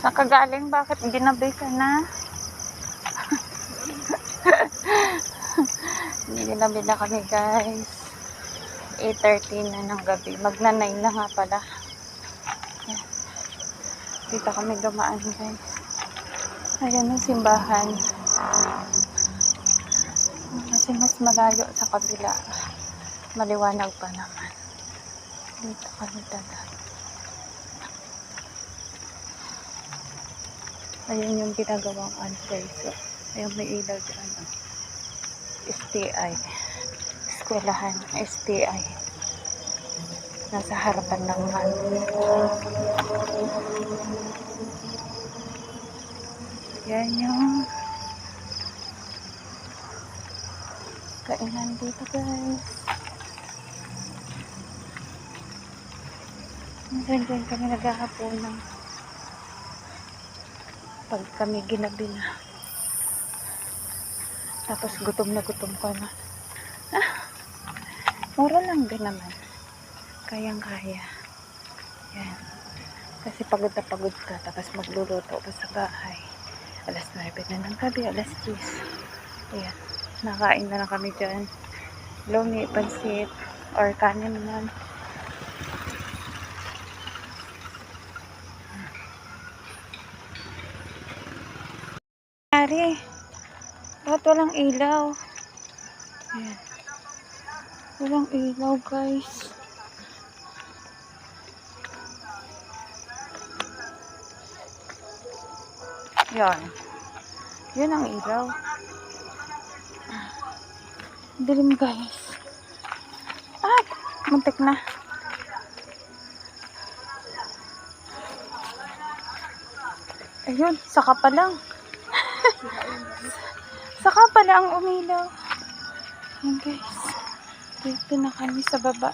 Nakagaling, bakit ginabi ka na? Ginabi na kami guys. 8:30 na ng gabi. Magna-9 na nga pala. Ayan. Dito kami dumaan guys. Ayan ang simbahan. Kasi mas malayo sa kabila. Maliwanag pa naman. Dito kami dadaan. Ayan yung ginagawang guys. So, ayan may ilaw dyan. STI. Eskwelahan. STI. Nasa harapan ng yan yung kainan dito guys. Dyan kami naghahaponan pag kami ginabi na. Tapos gutom na gutom ko na. Mura lang din naman. Kayang-kaya. Yan. Kasi pagod na pagod ka. Tapos magluluto pa sa bahay. Alas 9 na ng gabi. Alas 10. Ayan. Nakain na lang kami dyan. Lomi, pansit, or kanin naman. Ari, bakit walang ilaw? Ayan. Walang ilaw guys. Yan. Yun ang ilaw. Dilim guys. Ah! Muntik na. Ayun, saka pa lang. Saka pala ang umilaw. Ayan guys. Dito na kami sa baba.